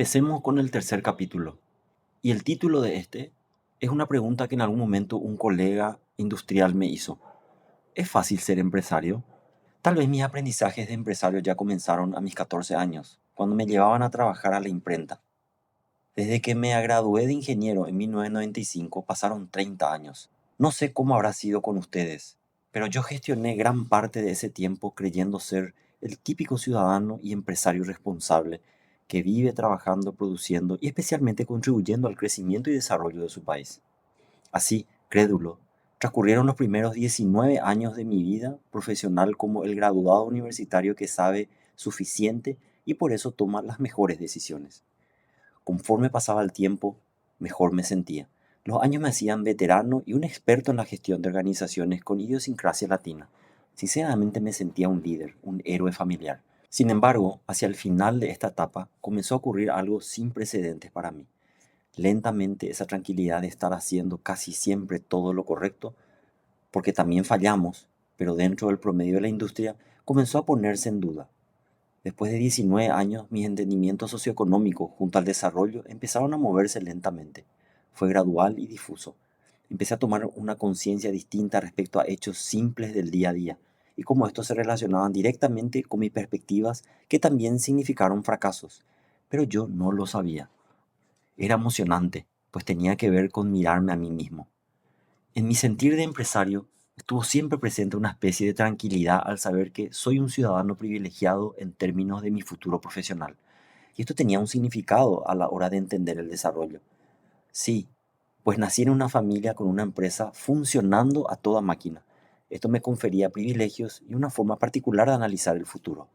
Empecemos con el tercer capítulo. Y el título de este es una pregunta que en algún momento un colega industrial me hizo. ¿Es fácil ser empresario? Tal vez mis aprendizajes de empresario ya comenzaron a mis 14 años, cuando me llevaban a trabajar a la imprenta. Desde que me gradué de ingeniero en 1995 pasaron 30 años. No sé cómo habrá sido con ustedes, pero yo gestioné gran parte de ese tiempo creyendo ser el típico ciudadano y empresario responsable que vive trabajando, produciendo y especialmente contribuyendo al crecimiento y desarrollo de su país. Así, crédulo, transcurrieron los primeros 19 años de mi vida profesional como el graduado universitario que sabe suficiente y por eso toma las mejores decisiones. Conforme pasaba el tiempo, mejor me sentía. Los años me hacían veterano y un experto en la gestión de organizaciones con idiosincrasia latina. Sinceramente me sentía un líder, un héroe familiar. Sin embargo, hacia el final de esta etapa comenzó a ocurrir algo sin precedentes para mí. Lentamente esa tranquilidad de estar haciendo casi siempre todo lo correcto, porque también fallamos, pero dentro del promedio de la industria, comenzó a ponerse en duda. Después de 19 años, mis entendimientos socioeconómicos junto al desarrollo empezaron a moverse lentamente. Fue gradual y difuso. Empecé a tomar una conciencia distinta respecto a hechos simples del día a día y cómo estos se relacionaban directamente con mis perspectivas que también significaron fracasos. Pero yo no lo sabía. Era emocionante, pues tenía que ver con mirarme a mí mismo. En mi sentir de empresario, estuvo siempre presente una especie de tranquilidad al saber que soy un ciudadano privilegiado en términos de mi futuro profesional. Y esto tenía un significado a la hora de entender el desarrollo. Sí, pues nací en una familia con una empresa funcionando a toda máquina. Esto me confería privilegios y una forma particular de analizar el futuro.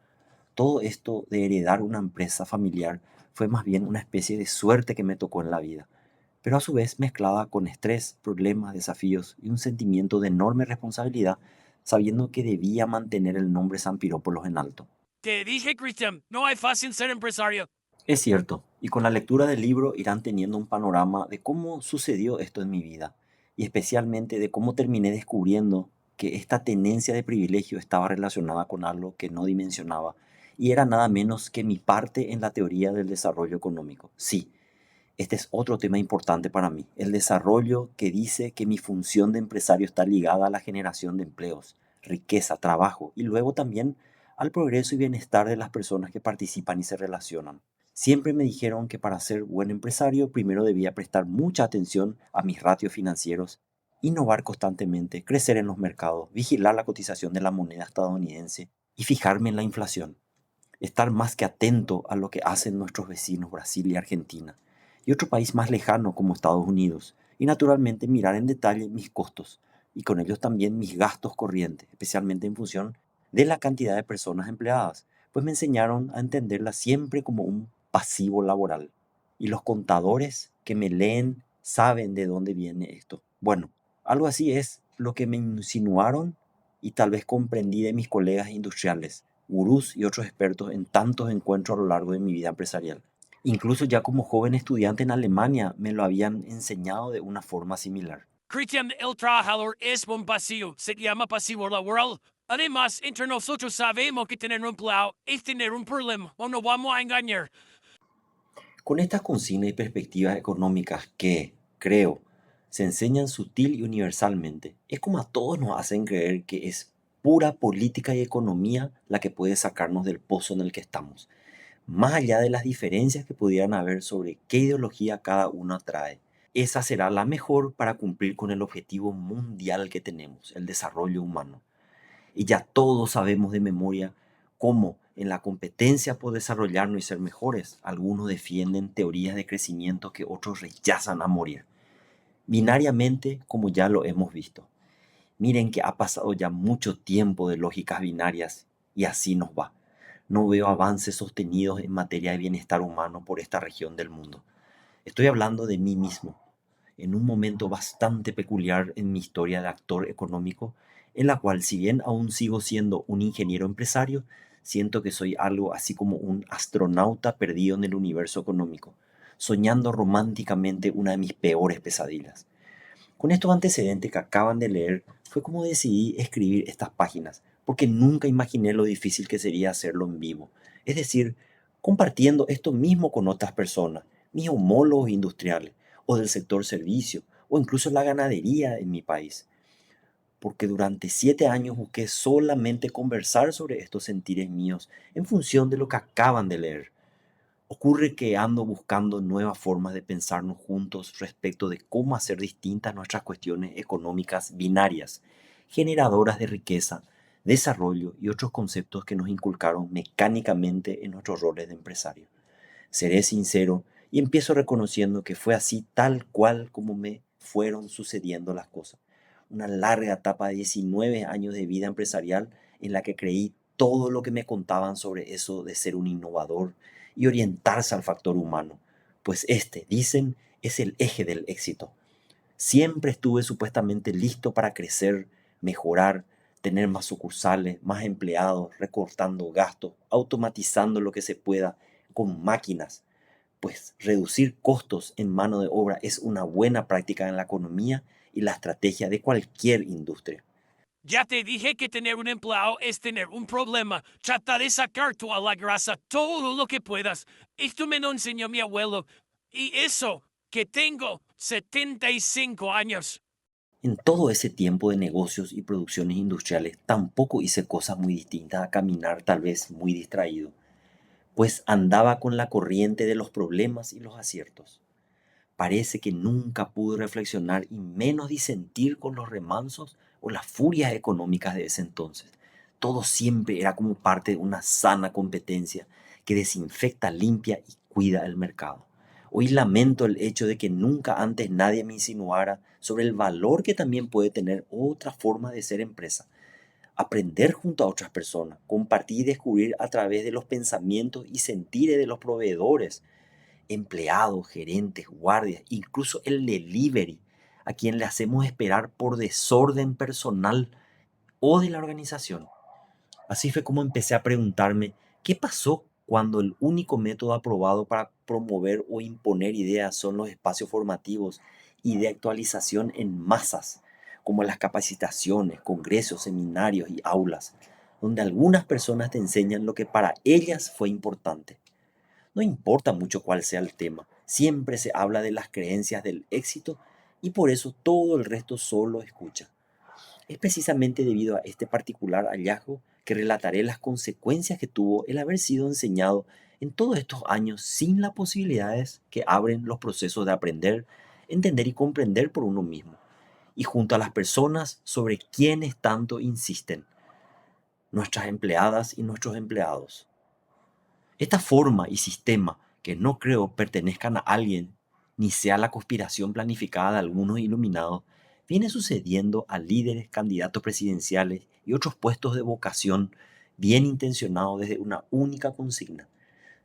Todo esto de heredar una empresa familiar fue más bien una especie de suerte que me tocó en la vida, pero a su vez mezclada con estrés, problemas, desafíos y un sentimiento de enorme responsabilidad, sabiendo que debía mantener el nombre San Pirópolos en alto. Te dije, Christian, no hay fácil ser empresario. Es cierto, y con la lectura del libro irán teniendo un panorama de cómo sucedió esto en mi vida, y especialmente de cómo terminé descubriendo que esta tenencia de privilegio estaba relacionada con algo que no dimensionaba, y era nada menos que mi parte en la teoría del desarrollo económico. Sí, este es otro tema importante para mí, el desarrollo que dice que mi función de empresario está ligada a la generación de empleos, riqueza, trabajo y luego también al progreso y bienestar de las personas que participan y se relacionan. Siempre me dijeron que para ser buen empresario primero debía prestar mucha atención a mis ratios financieros, innovar constantemente, crecer en los mercados, vigilar la cotización de la moneda estadounidense y fijarme en la inflación. Estar más que atento a lo que hacen nuestros vecinos Brasil y Argentina, y otro país más lejano como Estados Unidos, y naturalmente mirar en detalle mis costos, y con ellos también mis gastos corrientes, especialmente en función de la cantidad de personas empleadas, pues me enseñaron a entenderla siempre como un pasivo laboral. Y los contadores que me leen saben de dónde viene esto. Bueno, algo así es lo que me insinuaron y tal vez comprendí de mis colegas industriales, gurús y otros expertos en tantos encuentros a lo largo de mi vida empresarial. Incluso ya como joven estudiante en Alemania me lo habían enseñado de una forma similar. Christian, el trabajador es un pasivo. Se llama pasivo laboral. Además, entre nosotros sabemos que tener un empleado es tener un problema. No nos vamos a engañar. Con estas consignas y perspectivas económicas que, creo, se enseñan sutil y universalmente, es como a todos nos hacen creer que es pura política y economía la que puede sacarnos del pozo en el que estamos, más allá de las diferencias que pudieran haber sobre qué ideología cada uno trae. Esa será la mejor para cumplir con el objetivo mundial que tenemos, el desarrollo humano. Y ya todos sabemos de memoria cómo en la competencia por desarrollarnos y ser mejores, algunos defienden teorías de crecimiento que otros rechazan a morir. Binariamente, como ya lo hemos visto. Miren que ha pasado ya mucho tiempo de lógicas binarias y así nos va. No veo avances sostenidos en materia de bienestar humano por esta región del mundo. Estoy hablando de mí mismo, en un momento bastante peculiar en mi historia de actor económico, en la cual si bien aún sigo siendo un ingeniero empresario, siento que soy algo así como un astronauta perdido en el universo económico, soñando románticamente una de mis peores pesadillas. Con estos antecedentes que acaban de leer, fue como decidí escribir estas páginas, porque nunca imaginé lo difícil que sería hacerlo en vivo. Es decir, compartiendo esto mismo con otras personas, mis homólogos industriales o del sector servicio o incluso la ganadería en mi país. Porque durante 7 años busqué solamente conversar sobre estos sentires míos en función de lo que acaban de leer. Ocurre que ando buscando nuevas formas de pensarnos juntos respecto de cómo hacer distintas nuestras cuestiones económicas binarias, generadoras de riqueza, desarrollo y otros conceptos que nos inculcaron mecánicamente en nuestros roles de empresario. Seré sincero y empiezo reconociendo que fue así tal cual como me fueron sucediendo las cosas. Una larga etapa de 19 años de vida empresarial en la que creí todo lo que me contaban sobre eso de ser un innovador y orientarse al factor humano, pues este, dicen, es el eje del éxito. Siempre estuve supuestamente listo para crecer, mejorar, tener más sucursales, más empleados, recortando gastos, automatizando lo que se pueda con máquinas, pues reducir costos en mano de obra es una buena práctica en la economía y la estrategia de cualquier industria. Ya te dije que tener un empleado es tener un problema. Trata de sacar toda la grasa todo lo que puedas. Esto me lo enseñó mi abuelo. Y eso, que tengo 75 años. En todo ese tiempo de negocios y producciones industriales tampoco hice cosas muy distintas a caminar tal vez muy distraído, pues andaba con la corriente de los problemas y los aciertos. Parece que nunca pude reflexionar y menos disentir con los remansos o las furias económicas de ese entonces. Todo siempre era como parte de una sana competencia que desinfecta, limpia y cuida el mercado. Hoy lamento el hecho de que nunca antes nadie me insinuara sobre el valor que también puede tener otra forma de ser empresa. Aprender junto a otras personas, compartir y descubrir a través de los pensamientos y sentires de los proveedores, empleados, gerentes, guardias, incluso el delivery, a quien le hacemos esperar por desorden personal o de la organización. Así fue como empecé a preguntarme qué pasó cuando el único método aprobado para promover o imponer ideas son los espacios formativos y de actualización en masas, como las capacitaciones, congresos, seminarios y aulas, donde algunas personas te enseñan lo que para ellas fue importante. No importa mucho cuál sea el tema, siempre se habla de las creencias del éxito y por eso todo el resto solo escucha. Es precisamente debido a este particular hallazgo que relataré las consecuencias que tuvo el haber sido enseñado en todos estos años sin las posibilidades que abren los procesos de aprender, entender y comprender por uno mismo, y junto a las personas sobre quienes tanto insisten, nuestras empleadas y nuestros empleados. Esta forma y sistema, que no creo pertenezcan a alguien, ni sea la conspiración planificada de algunos iluminados, viene sucediendo a líderes, candidatos presidenciales y otros puestos de vocación bien intencionados desde una única consigna: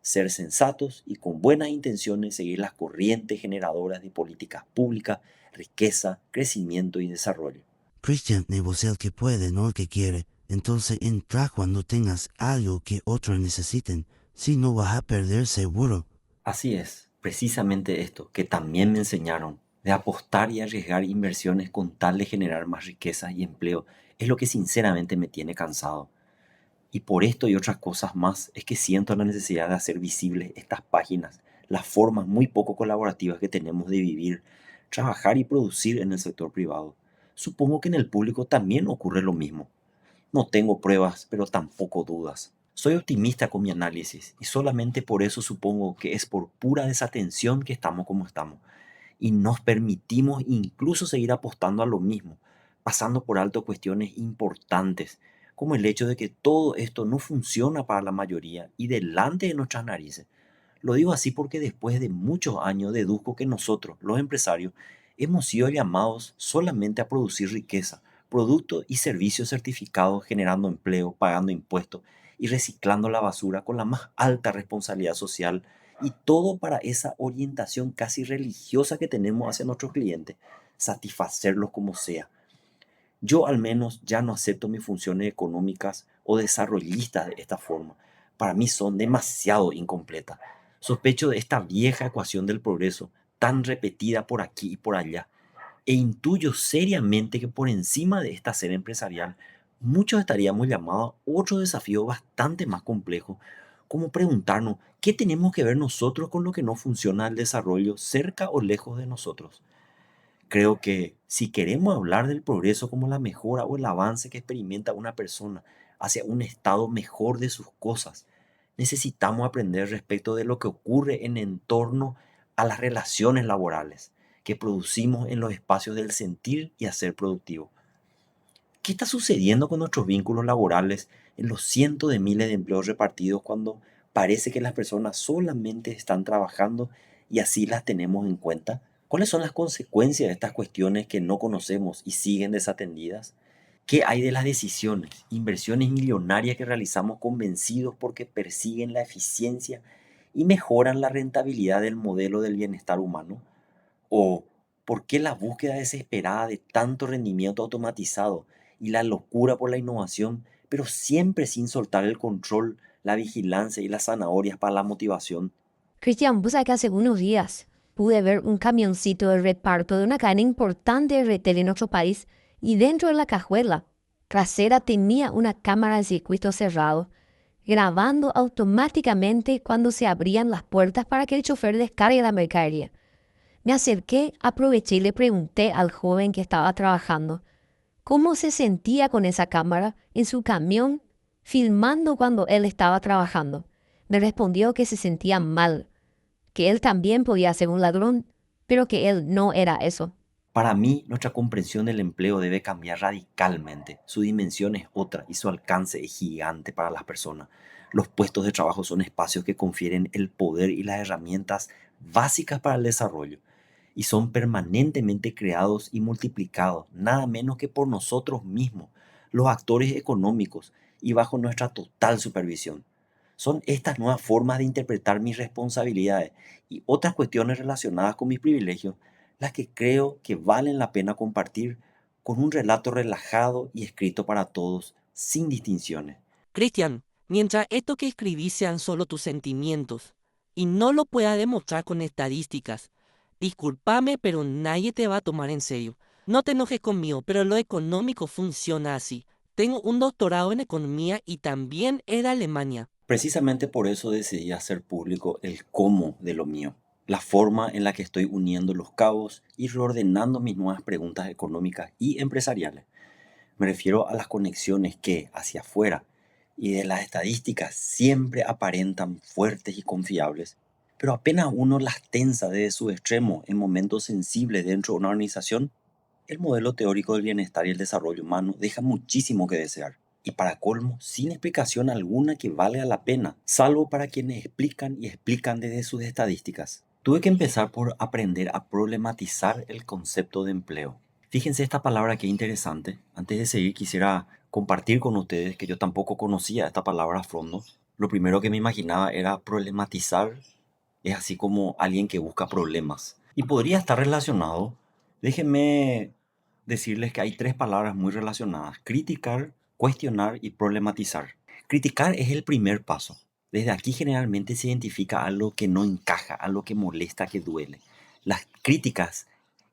ser sensatos y con buenas intenciones seguir las corrientes generadoras de políticas públicas, riqueza, crecimiento y desarrollo. Christian negocia el que puede, no el que quiere. Entonces entra cuando tengas algo que otros necesiten. Si no vas a perder seguro. Así es, precisamente esto que también me enseñaron, de apostar y arriesgar inversiones con tal de generar más riqueza y empleo, es lo que sinceramente me tiene cansado. Y por esto y otras cosas más es que siento la necesidad de hacer visibles estas páginas, las formas muy poco colaborativas que tenemos de vivir, trabajar y producir en el sector privado. Supongo que en el público también ocurre lo mismo. No tengo pruebas, pero tampoco dudas. Soy optimista con mi análisis y solamente por eso supongo que es por pura desatención que estamos como estamos y nos permitimos incluso seguir apostando a lo mismo, pasando por alto cuestiones importantes, como el hecho de que todo esto no funciona para la mayoría y delante de nuestras narices. Lo digo así porque después de muchos años deduzco que nosotros, los empresarios, hemos sido llamados solamente a producir riqueza, productos y servicios certificados, generando empleo, pagando impuestos y reciclando la basura con la más alta responsabilidad social, y todo para esa orientación casi religiosa que tenemos hacia nuestros clientes, satisfacerlos como sea. Yo al menos ya no acepto mis funciones económicas o desarrollistas de esta forma. Para mí son demasiado incompletas. Sospecho de esta vieja ecuación del progreso, tan repetida por aquí y por allá, e intuyo seriamente que por encima de esta sede empresarial, muchos estaríamos llamados a otro desafío bastante más complejo, como preguntarnos, ¿qué tenemos que ver nosotros con lo que no funciona el desarrollo cerca o lejos de nosotros? Creo que si queremos hablar del progreso como la mejora o el avance que experimenta una persona hacia un estado mejor de sus cosas, necesitamos aprender respecto de lo que ocurre en torno a las relaciones laborales que producimos en los espacios del sentir y hacer productivo. ¿Qué está sucediendo con nuestros vínculos laborales en los cientos de miles de empleos repartidos cuando parece que las personas solamente están trabajando y así las tenemos en cuenta? ¿Cuáles son las consecuencias de estas cuestiones que no conocemos y siguen desatendidas? ¿Qué hay de las decisiones, inversiones millonarias que realizamos convencidos porque persiguen la eficiencia y mejoran la rentabilidad del modelo del bienestar humano? ¿O por qué la búsqueda desesperada de tanto rendimiento automatizado y la locura por la innovación, pero siempre sin soltar el control, la vigilancia y las zanahorias para la motivación? Cristian, vos sabés que hace unos días pude ver un camioncito de reparto de una cadena importante de retail en nuestro país y dentro de la cajuela trasera tenía una cámara de circuito cerrado, grabando automáticamente cuando se abrían las puertas para que el chofer descargue la mercadería. Me acerqué, aproveché y le pregunté al joven que estaba trabajando cómo se sentía con esa cámara en su camión filmando cuando él estaba trabajando. Me respondió que se sentía mal, que él también podía ser un ladrón, pero que él no era eso. Para mí, nuestra comprensión del empleo debe cambiar radicalmente. Su dimensión es otra y su alcance es gigante para las personas. Los puestos de trabajo son espacios que confieren el poder y las herramientas básicas para el desarrollo y son permanentemente creados y multiplicados, nada menos que por nosotros mismos, los actores económicos y bajo nuestra total supervisión. Son estas nuevas formas de interpretar mis responsabilidades y otras cuestiones relacionadas con mis privilegios las que creo que valen la pena compartir con un relato relajado y escrito para todos, sin distinciones. Cristian, mientras esto que escribís sean solo tus sentimientos y no lo puedas demostrar con estadísticas, discúlpame, pero nadie te va a tomar en serio. No te enojes conmigo, pero lo económico funciona así. Tengo un doctorado en economía y también es de Alemania. Precisamente por eso decidí hacer público el cómo de lo mío, la forma en la que estoy uniendo los cabos y reordenando mis nuevas preguntas económicas y empresariales. Me refiero a las conexiones que, hacia afuera, y de las estadísticas siempre aparentan fuertes y confiables, pero apenas uno las tensa desde su extremo en momentos sensibles dentro de una organización, el modelo teórico del bienestar y el desarrollo humano deja muchísimo que desear. Y para colmo, sin explicación alguna que valga la pena, salvo para quienes explican y explican desde sus estadísticas. Tuve que empezar por aprender a problematizar el concepto de empleo. Fíjense esta palabra que interesante. Antes de seguir quisiera compartir con ustedes que yo tampoco conocía esta palabra a fondo. Lo primero que me imaginaba era problematizar, es así como alguien que busca problemas. Y podría estar relacionado. Déjenme decirles que hay tres palabras muy relacionadas: criticar, cuestionar y problematizar. Criticar es el primer paso. Desde aquí generalmente se identifica algo que no encaja, algo que molesta, que duele. Las críticas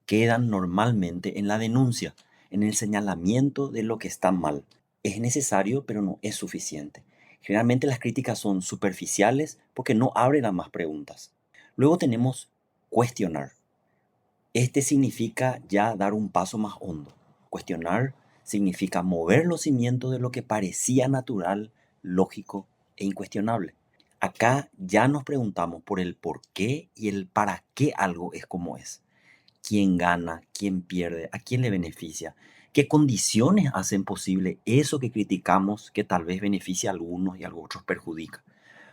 quedan normalmente en la denuncia, en el señalamiento de lo que está mal. Es necesario, pero no es suficiente. Generalmente las críticas son superficiales porque no abren a más preguntas. Luego tenemos cuestionar. Este significa ya dar un paso más hondo. Cuestionar significa mover los cimientos de lo que parecía natural, lógico e incuestionable. Acá ya nos preguntamos por el por qué y el para qué algo es como es. ¿Quién gana? ¿Quién pierde? ¿A quién le beneficia? ¿Qué condiciones hacen posible eso que criticamos que tal vez beneficia a algunos y a otros perjudica?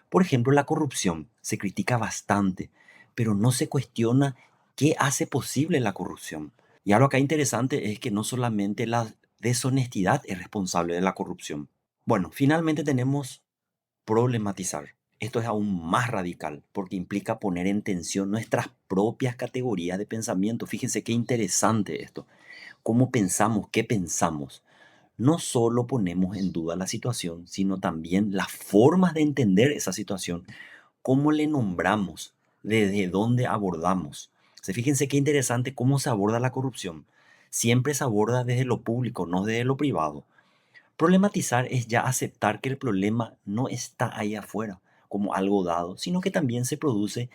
Por ejemplo, la corrupción se critica bastante, pero no se cuestiona qué hace posible la corrupción. Y algo acá interesante es que no solamente la deshonestidad es responsable de la corrupción. Bueno, finalmente tenemos problematizar. Esto es aún más radical porque implica poner en tensión nuestras propias categorías de pensamiento. Fíjense qué interesante esto. ¿Cómo pensamos? ¿Qué pensamos? No solo ponemos en duda la situación, sino también las formas de entender esa situación, cómo le nombramos, desde dónde abordamos. Fíjense qué interesante cómo se aborda la corrupción. Siempre se aborda desde lo público, no desde lo privado. Problematizar es ya aceptar que el problema no está ahí afuera, como algo dado, sino que también se produce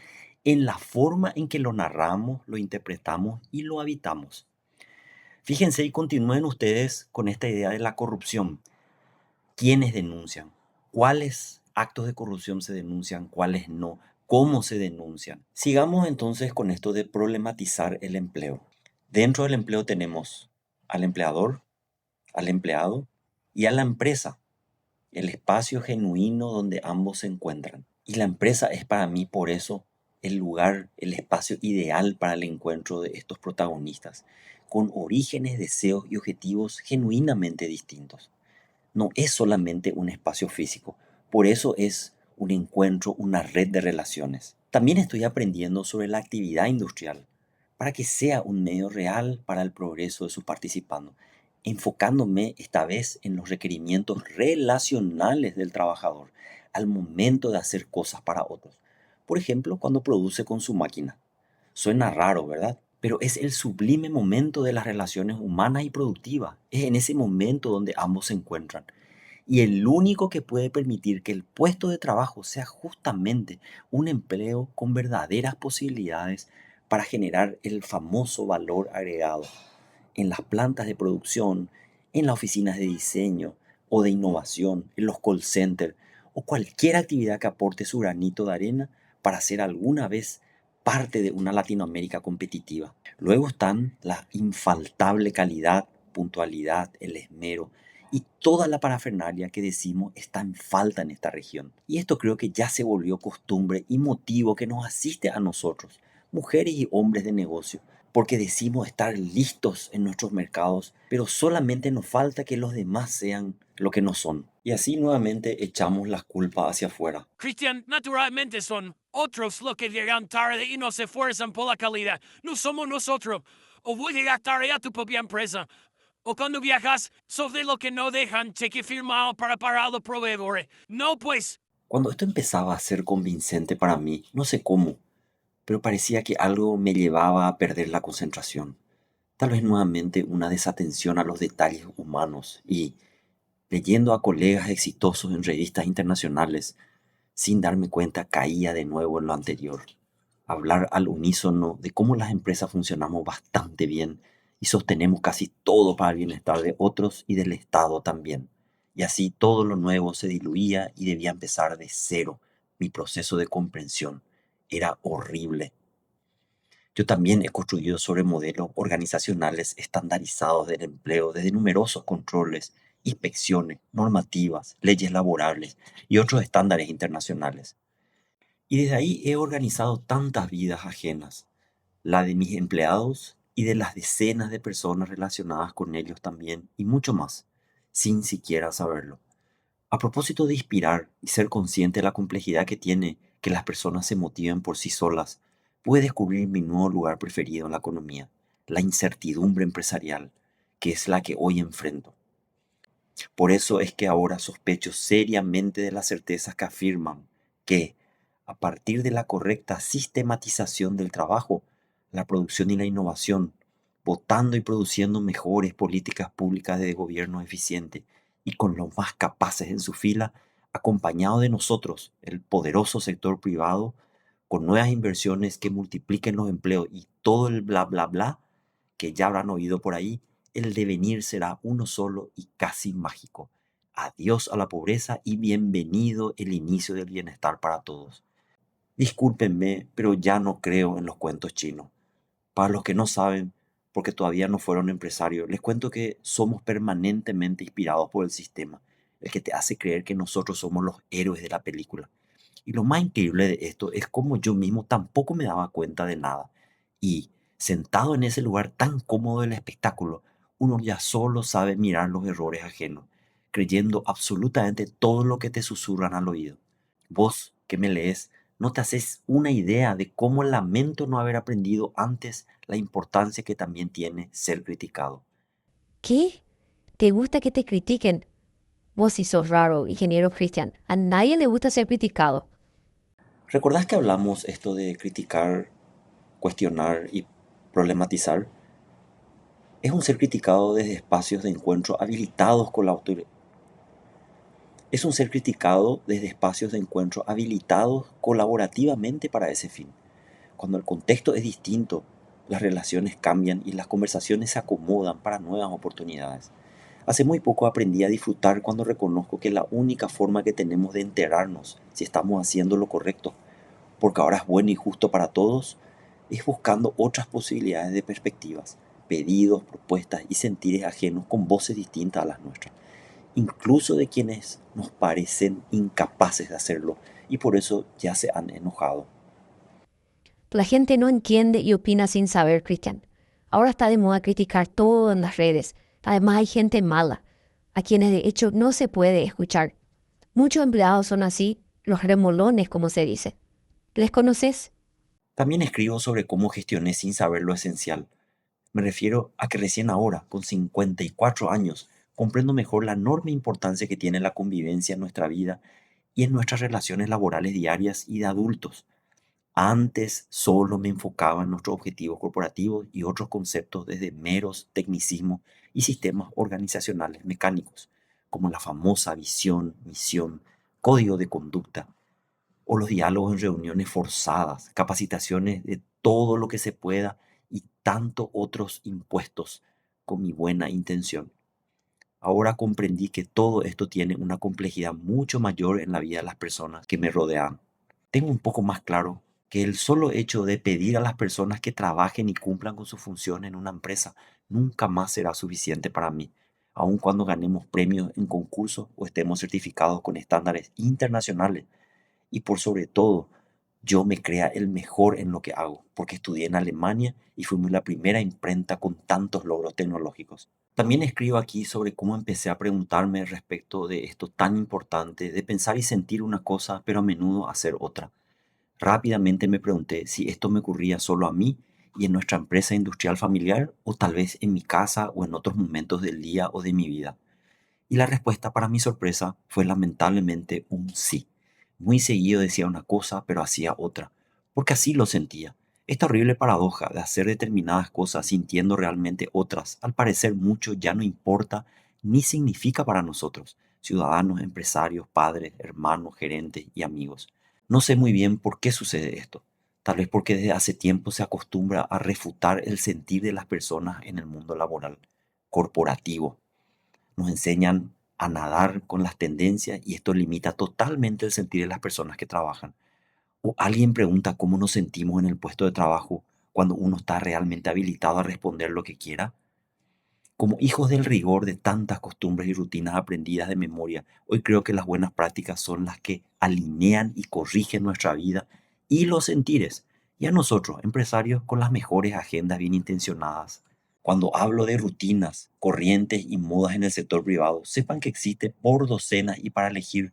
en la forma en que lo narramos, lo interpretamos y lo habitamos. Fíjense y continúen ustedes con esta idea de la corrupción. ¿Quiénes denuncian? ¿Cuáles actos de corrupción se denuncian? ¿Cuáles no? ¿Cómo se denuncian? Sigamos entonces con esto de problematizar el empleo. Dentro del empleo tenemos al empleador, al empleado y a la empresa, el espacio genuino donde ambos se encuentran. Y la empresa es para mí por eso el lugar, el espacio ideal para el encuentro de estos protagonistas, con orígenes, deseos y objetivos genuinamente distintos. No es solamente un espacio físico, por eso es un encuentro, una red de relaciones. También estoy aprendiendo sobre la actividad industrial para que sea un medio real para el progreso de sus participantes, enfocándome esta vez en los requerimientos relacionales del trabajador al momento de hacer cosas para otros. Por ejemplo, cuando produce con su máquina. Suena raro, ¿verdad? Pero es el sublime momento de las relaciones humanas y productivas. Es en ese momento donde ambos se encuentran. Y el único que puede permitir que el puesto de trabajo sea justamente un empleo con verdaderas posibilidades para generar el famoso valor agregado en las plantas de producción, en las oficinas de diseño o de innovación, en los call centers o cualquier actividad que aporte su granito de arena para ser alguna vez parte de una Latinoamérica competitiva. Luego están la infaltable calidad, puntualidad, el esmero y toda la parafernalia que decimos está en falta en esta región. Y esto creo que ya se volvió costumbre y motivo que nos asiste a nosotros, mujeres y hombres de negocio, porque decimos estar listos en nuestros mercados, pero solamente nos falta que los demás sean lo que no son. Y así nuevamente echamos las culpas hacia afuera. Cristian, naturalmente son otros los que llegan tarde y no se esfuerzan por la calidad. No somos nosotros. O voy a llegar tarde a tu propia empresa. O cuando viajas, sobre lo que no dejan cheque firmado para pagar a los proveedores. No, pues. Cuando esto empezaba a ser convincente para mí, no sé cómo, pero parecía que algo me llevaba a perder la concentración. Tal vez nuevamente una desatención a los detalles humanos y, leyendo a colegas exitosos en revistas internacionales, sin darme cuenta caía de nuevo en lo anterior. Hablar al unísono de cómo las empresas funcionamos bastante bien y sostenemos casi todo para el bienestar de otros y del Estado también. Y así todo lo nuevo se diluía y debía empezar de cero. Mi proceso de comprensión era horrible. Yo también he construido sobre modelos organizacionales estandarizados del empleo desde numerosos controles, inspecciones, normativas, leyes laborables y otros estándares internacionales. Y desde ahí he organizado tantas vidas ajenas, la de mis empleados y de las decenas de personas relacionadas con ellos también, y mucho más, sin siquiera saberlo. A propósito de inspirar y ser consciente de la complejidad que tiene que las personas se motiven por sí solas, pude descubrir mi nuevo lugar preferido en la economía, la incertidumbre empresarial, que es la que hoy enfrento. Por eso es que ahora sospecho seriamente de las certezas que afirman que, a partir de la correcta sistematización del trabajo, la producción y la innovación, votando y produciendo mejores políticas públicas de gobierno eficiente y con los más capaces en su fila, acompañado de nosotros, el poderoso sector privado, con nuevas inversiones que multipliquen los empleos y todo el bla bla bla que ya habrán oído por ahí, el devenir será uno solo y casi mágico. Adiós a la pobreza y bienvenido el inicio del bienestar para todos. Discúlpenme, pero ya no creo en los cuentos chinos. Para los que no saben, porque todavía no fueron empresarios, les cuento que somos permanentemente inspirados por el sistema, el que te hace creer que nosotros somos los héroes de la película. Y lo más increíble de esto es como yo mismo tampoco me daba cuenta de nada. Y sentado en ese lugar tan cómodo del espectáculo, uno ya solo sabe mirar los errores ajenos, creyendo absolutamente todo lo que te susurran al oído. Vos, que me lees, no te haces una idea de cómo lamento no haber aprendido antes la importancia que también tiene ser criticado. ¿Qué? ¿Te gusta que te critiquen? Vos sí sos raro, ingeniero Cristian. A nadie le gusta ser criticado. ¿Recordás que hablamos esto de criticar, cuestionar y problematizar? Es un ser criticado desde espacios de encuentro habilitados con la autoridad. Es un ser criticado desde espacios de encuentro habilitados colaborativamente para ese fin. Cuando el contexto es distinto, las relaciones cambian y las conversaciones se acomodan para nuevas oportunidades. Hace muy poco aprendí a disfrutar cuando reconozco que la única forma que tenemos de enterarnos si estamos haciendo lo correcto, porque ahora es bueno y justo para todos, es buscando otras posibilidades de perspectivas, pedidos, propuestas y sentires ajenos con voces distintas a las nuestras, incluso de quienes nos parecen incapaces de hacerlo y por eso ya se han enojado. La gente no entiende y opina sin saber, Cristian. Ahora está de moda criticar todo en las redes. Además hay gente mala, a quienes de hecho no se puede escuchar. Muchos empleados son así, los remolones, como se dice. ¿Les conoces? También escribo sobre cómo gestioné sin saber lo esencial. Me refiero a que recién ahora, con 54 años, comprendo mejor la enorme importancia que tiene la convivencia en nuestra vida y en nuestras relaciones laborales diarias y de adultos. Antes solo me enfocaba en nuestros objetivos corporativos y otros conceptos desde meros tecnicismos y sistemas organizacionales mecánicos, como la famosa visión, misión, código de conducta, o los diálogos en reuniones forzadas, capacitaciones de todo lo que se pueda y tantos otros impuestos con mi buena intención. Ahora comprendí que todo esto tiene una complejidad mucho mayor en la vida de las personas que me rodean. Tengo un poco más claro que el solo hecho de pedir a las personas que trabajen y cumplan con su función en una empresa nunca más será suficiente para mí, aun cuando ganemos premios en concursos o estemos certificados con estándares internacionales. Y por sobre todo, yo me crea el mejor en lo que hago, porque estudié en Alemania y fuimos la primera imprenta con tantos logros tecnológicos. También escribo aquí sobre cómo empecé a preguntarme respecto de esto tan importante, de pensar y sentir una cosa, pero a menudo hacer otra. Rápidamente me pregunté si esto me ocurría solo a mí y en nuestra empresa industrial familiar, o tal vez en mi casa o en otros momentos del día o de mi vida. Y la respuesta, para mi sorpresa, fue lamentablemente un sí. Muy seguido decía una cosa, pero hacía otra, porque así lo sentía. Esta horrible paradoja de hacer determinadas cosas sintiendo realmente otras, al parecer mucho ya no importa ni significa para nosotros, ciudadanos, empresarios, padres, hermanos, gerentes y amigos. No sé muy bien por qué sucede esto. Tal vez porque desde hace tiempo se acostumbra a refutar el sentir de las personas en el mundo laboral, corporativo. Nos enseñan a nadar con las tendencias y esto limita totalmente el sentir de las personas que trabajan. O alguien pregunta cómo nos sentimos en el puesto de trabajo cuando uno está realmente habilitado a responder lo que quiera. Como hijos del rigor de tantas costumbres y rutinas aprendidas de memoria, hoy creo que las buenas prácticas son las que alinean y corrigen nuestra vida y los sentires, y a nosotros, empresarios, con las mejores agendas bien intencionadas. Cuando hablo de rutinas, corrientes y modas en el sector privado, sepan que existe por docenas y para elegir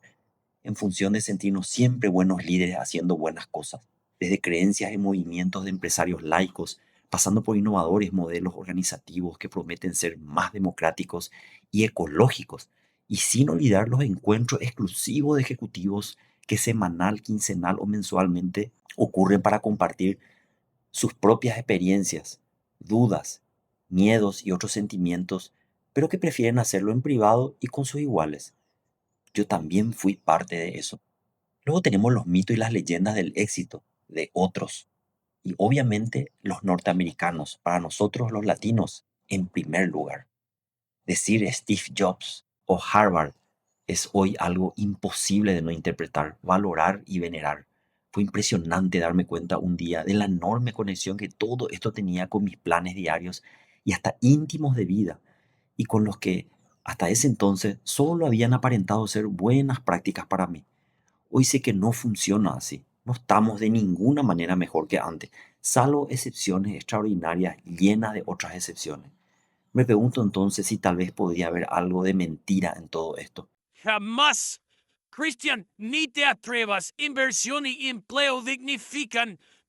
en función de sentirnos siempre buenos líderes haciendo buenas cosas, desde creencias y movimientos de empresarios laicos, pasando por innovadores modelos organizativos que prometen ser más democráticos y ecológicos, y sin olvidar los encuentros exclusivos de ejecutivos que semanal, quincenal o mensualmente ocurren para compartir sus propias experiencias, dudas, miedos y otros sentimientos, pero que prefieren hacerlo en privado y con sus iguales. Yo también fui parte de eso. Luego tenemos los mitos y las leyendas del éxito de otros. Y obviamente los norteamericanos, para nosotros los latinos, en primer lugar. Decir Steve Jobs o Harvard es hoy algo imposible de no interpretar, valorar y venerar. Fue impresionante darme cuenta un día de la enorme conexión que todo esto tenía con mis planes diarios y hasta íntimos de vida, y con los que hasta ese entonces solo habían aparentado ser buenas prácticas para mí. Hoy sé que no funciona así. No estamos de ninguna manera mejor que antes, salvo excepciones extraordinarias llenas de otras excepciones. Me pregunto entonces si tal vez podría haber algo de mentira en todo esto. Jamás. Christian, ni te atrevas. Inversión y empleo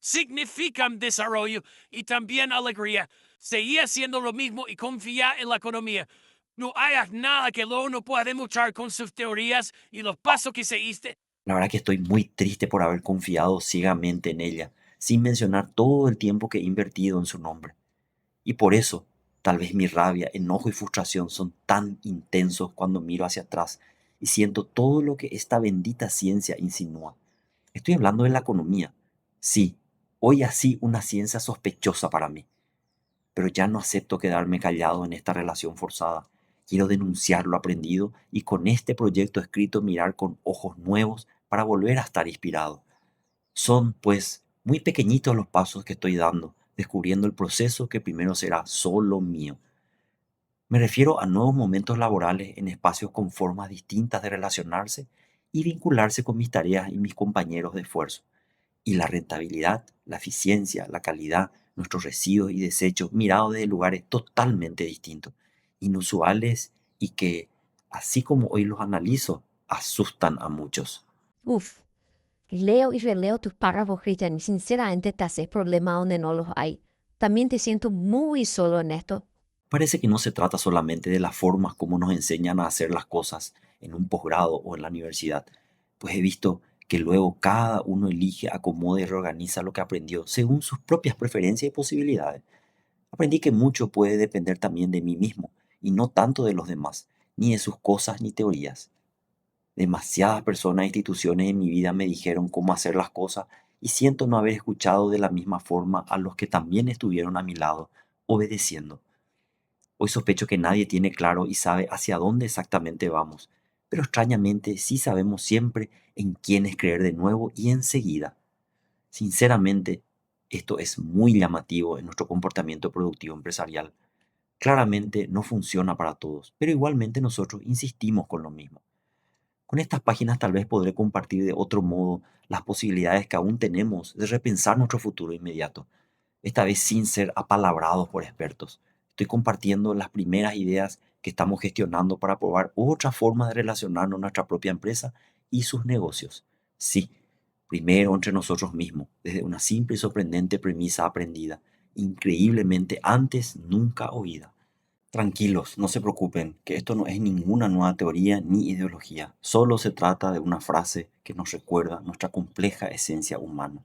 significan desarrollo y también alegría. Seguí haciendo lo mismo y confía en la economía. No hagas nada que luego no pueda demostrar con sus teorías y los pasos que seguiste. La verdad que estoy muy triste por haber confiado ciegamente en ella, sin mencionar todo el tiempo que he invertido en su nombre. Y por eso, tal vez mi rabia, enojo y frustración son tan intensos cuando miro hacia atrás y siento todo lo que esta bendita ciencia insinúa. Estoy hablando de la economía. Sí, hoy así una ciencia sospechosa para mí. Pero ya no acepto quedarme callado en esta relación forzada. Quiero denunciar lo aprendido y con este proyecto escrito mirar con ojos nuevos para volver a estar inspirado. Son, pues, muy pequeñitos los pasos que estoy dando, descubriendo el proceso que primero será solo mío. Me refiero a nuevos momentos laborales en espacios con formas distintas de relacionarse y vincularse con mis tareas y mis compañeros de esfuerzo. Y la rentabilidad, la eficiencia, la calidad, nuestros residuos y desechos mirados desde lugares totalmente distintos, inusuales y que, así como hoy los analizo, asustan a muchos. Uf, leo y releo tus párrafos, Cristian, y sinceramente te haces problemas donde no los hay. También te siento muy solo en esto. Parece que no se trata solamente de las formas como nos enseñan a hacer las cosas en un posgrado o en la universidad, pues he visto que luego cada uno elige, acomoda y reorganiza lo que aprendió según sus propias preferencias y posibilidades. Aprendí que mucho puede depender también de mí mismo y no tanto de los demás, ni de sus cosas ni teorías. Demasiadas personas e instituciones en mi vida me dijeron cómo hacer las cosas y siento no haber escuchado de la misma forma a los que también estuvieron a mi lado, obedeciendo. Hoy sospecho que nadie tiene claro y sabe hacia dónde exactamente vamos, pero extrañamente sí sabemos siempre en quiénes creer de nuevo y enseguida. Sinceramente, esto es muy llamativo en nuestro comportamiento productivo empresarial. Claramente no funciona para todos, pero igualmente nosotros insistimos con lo mismo. Con estas páginas tal vez podré compartir de otro modo las posibilidades que aún tenemos de repensar nuestro futuro inmediato, esta vez sin ser apalabrados por expertos. Estoy compartiendo las primeras ideas que estamos gestionando para probar otra forma de relacionarnos a nuestra propia empresa y sus negocios. Sí, primero entre nosotros mismos, desde una simple y sorprendente premisa aprendida, increíblemente antes nunca oída. Tranquilos, no se preocupen, que esto no es ninguna nueva teoría ni ideología, solo se trata de una frase que nos recuerda nuestra compleja esencia humana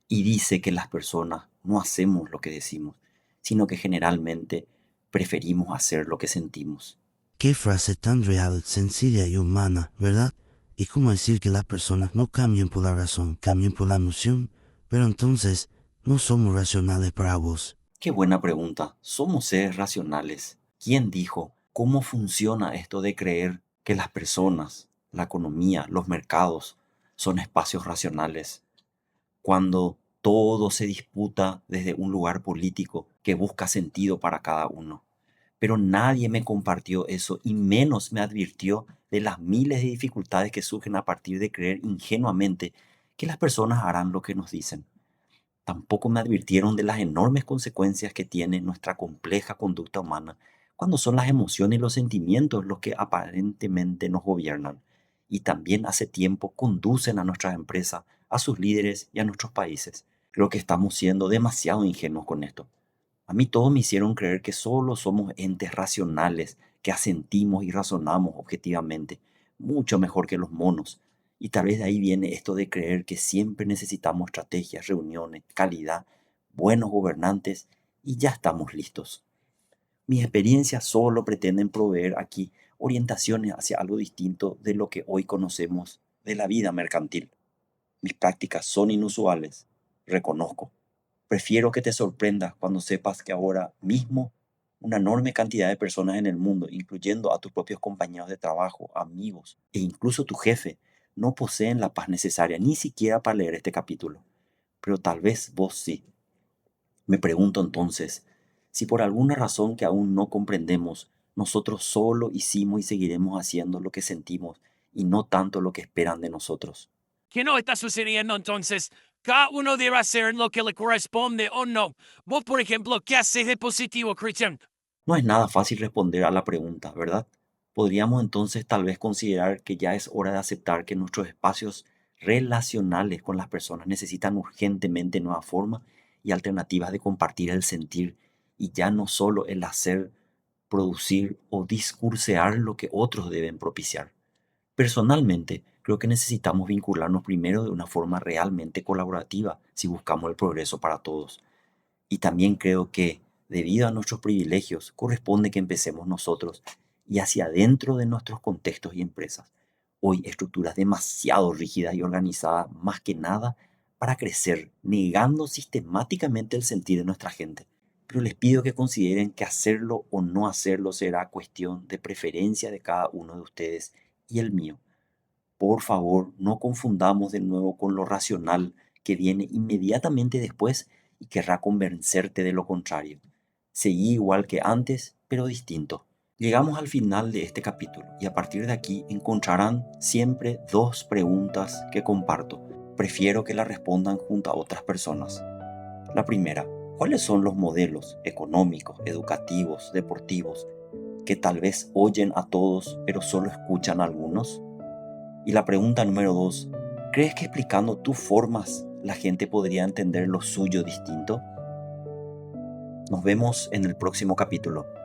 y dice que las personas no hacemos lo que decimos, sino que generalmente preferimos hacer lo que sentimos. Qué frase tan real, sencilla y humana, ¿verdad? Y cómo decir que las personas no cambian por la razón, cambian por la emoción, pero entonces no somos racionales para vos. Qué buena pregunta. ¿Somos seres racionales? ¿Quién dijo? ¿Cómo funciona esto de creer que las personas, la economía, los mercados son espacios racionales? Cuando todo se disputa desde un lugar político que busca sentido para cada uno. Pero nadie me compartió eso y menos me advirtió de las miles de dificultades que surgen a partir de creer ingenuamente que las personas harán lo que nos dicen. Tampoco me advirtieron de las enormes consecuencias que tiene nuestra compleja conducta humana cuando son las emociones y los sentimientos los que aparentemente nos gobiernan y también hace tiempo conducen a nuestras empresas, a sus líderes y a nuestros países. Creo que estamos siendo demasiado ingenuos con esto. A mí todos me hicieron creer que solo somos entes racionales, que asentimos y razonamos objetivamente, mucho mejor que los monos. Y tal vez de ahí viene esto de creer que siempre necesitamos estrategias, reuniones, calidad, buenos gobernantes y ya estamos listos. Mis experiencias solo pretenden proveer aquí orientaciones hacia algo distinto de lo que hoy conocemos de la vida mercantil. Mis prácticas son inusuales, reconozco. Prefiero que te sorprendas cuando sepas que ahora mismo una enorme cantidad de personas en el mundo, incluyendo a tus propios compañeros de trabajo, amigos e incluso tu jefe, no poseen la paz necesaria ni siquiera para leer este capítulo. Pero tal vez vos sí. Me pregunto entonces, si por alguna razón que aún no comprendemos, nosotros solo hicimos y seguiremos haciendo lo que sentimos y no tanto lo que esperan de nosotros. ¿Qué no está sucediendo entonces? Cada uno debe hacer lo que le corresponde o no. Vos, por ejemplo, ¿qué haces de positivo, Christian? No es nada fácil responder a la pregunta, ¿verdad? Podríamos entonces tal vez considerar que ya es hora de aceptar que nuestros espacios relacionales con las personas necesitan urgentemente nuevas formas y alternativas de compartir el sentir y ya no solo el hacer, producir o discursear lo que otros deben propiciar. Personalmente, creo que necesitamos vincularnos primero de una forma realmente colaborativa si buscamos el progreso para todos. Y también creo que, debido a nuestros privilegios, corresponde que empecemos nosotros y hacia adentro de nuestros contextos y empresas. hoy estructuras demasiado rígidas y organizadas, más que nada para crecer, negando sistemáticamente el sentir de nuestra gente. Pero les pido que consideren que hacerlo o no hacerlo será cuestión de preferencia de cada uno de ustedes y el mío. Por favor, no confundamos de nuevo con lo racional que viene inmediatamente después y querrá convencerte de lo contrario. Seguí igual que antes, pero distinto. Llegamos al final de este capítulo y a partir de aquí encontrarán siempre dos preguntas que comparto. Prefiero que las respondan junto a otras personas. La primera, ¿cuáles son los modelos económicos, educativos, deportivos que tal vez oyen a todos pero solo escuchan a algunos? Y la pregunta número 2, ¿crees que explicando tus formas la gente podría entender lo suyo distinto? Nos vemos en el próximo capítulo.